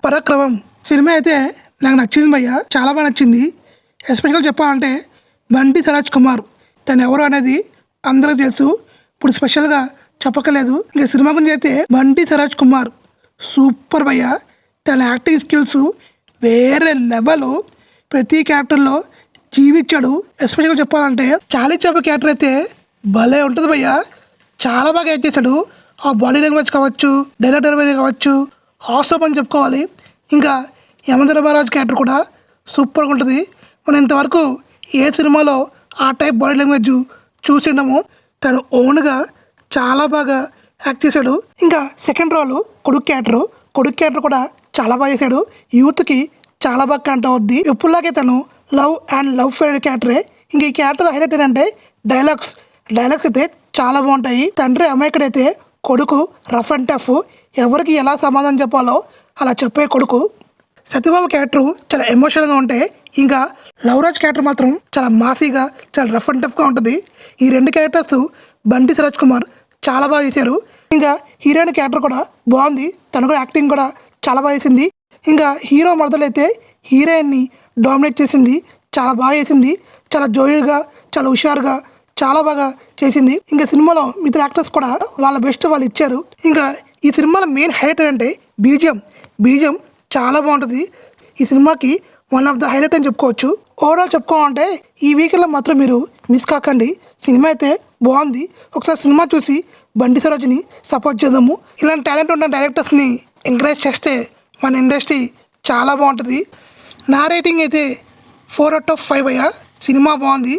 పరాక్రమం సినిమా అయితే నాకు నచ్చింది భయ్య, చాలా బాగా నచ్చింది. ఎస్పెషల్గా చెప్పాలంటే బండి సరాజ్ కుమార్ తను ఎవరు అనేది అందరికీ తెలుసు, ఇప్పుడు స్పెషల్గా చెప్పకలేదు. ఇంకా సినిమా గురించి అయితే బండి సరాజ్ కుమార్ సూపర్ భయ్య, తన యాక్టింగ్ స్కిల్స్ వేరే లెవెల్, ప్రతి క్యారెక్టర్లో జీవించాడు. ఎస్పెషల్గా చెప్పాలంటే చాలీ చాప క్యారెక్టర్ అయితే భలే ఉంటుంది భయ్య, చాలా బాగా యాక్ట్ చేశాడు. ఆ బాడీ లాంగ్వేజ్ కావచ్చు, డైలాగ్ డెలివరీ కావచ్చు, హాస్టప్ అని చెప్పుకోవాలి. ఇంకా యమధర మహారాజ్ క్యారెక్టర్ కూడా సూపర్గా ఉంటుంది. మనం ఇంతవరకు ఏ సినిమాలో ఆ టైప్ బాడీ లాంగ్వేజ్ చూసిండము, తను ఓన్గా చాలా బాగా యాక్ట్ చేశాడు. ఇంకా సెకండ్ రోల్ కొడుకు క్యారెక్టర్ కూడా చాలా బాగా చేశాడు. యూత్కి చాలా బాగా కనెక్ట్ అవుద్ది. ఎప్పుడులాగే తను లవ్ ఫెయిర్ క్యారెక్టరే. ఇంకా ఈ క్యారెక్టర్ హైలైట్ ఏంటంటే డైలాగ్స్ అయితే చాలా బాగుంటాయి. తండ్రి అమాయకుడైతే కొడుకు రఫ్ అండ్ టఫ్, ఎవరికి ఎలా సమాధానం చెప్పాలో అలా చెప్పే కొడుకు. సత్యబాబు క్యారెక్టర్ చాలా ఎమోషనల్గా ఉంటే, ఇంకా లవరాజ్ క్యారెక్టర్ మాత్రం చాలా మాసీగా, చాలా రఫ్ అండ్ టఫ్గా ఉంటుంది. ఈ రెండు క్యారెక్టర్స్ బండి సరాజ్ కుమార్ చాలా బాగా చేశారు. ఇంకా హీరోయిన్ క్యారెక్టర్ కూడా బాగుంది, తను కూడా యాక్టింగ్ కూడా చాలా బాగా చేసింది. ఇంకా హీరో మరదలైతే హీరోయిన్ని డామినేట్ చేసింది, చాలా బాగా చేసింది. చాలా జోయిల్గా, చాలా హుషారుగా, చాలా బాగా చేసింది. ఇంకా సినిమాలో మిగతా యాక్టర్స్ కూడా వాళ్ళ బెస్ట్ వాళ్ళు ఇచ్చారు. ఇంకా ఈ సినిమాలో మెయిన్ హైలైట్ ఏంటంటే బీజిఎం చాలా బాగుంటుంది. ఈ సినిమాకి వన్ ఆఫ్ ద హైలైట్ అని చెప్పుకోవచ్చు. ఓవరాల్ చెప్పుకోవాలంటే ఈ వీకెండ్లో మాత్రం మీరు మిస్ కాకండి. సినిమా అయితే బాగుంది. ఒకసారి సినిమా చూసి బండి సరోజ్ని సపోర్ట్ చేద్దాము. ఇలాంటి టాలెంట్ ఉన్న డైరెక్టర్స్ని ఎంకరేజ్ చేస్తే మన ఇండస్ట్రీ చాలా బాగుంటుంది. నా రేటింగ్ అయితే 4/5 అయ్యా. సినిమా బాగుంది.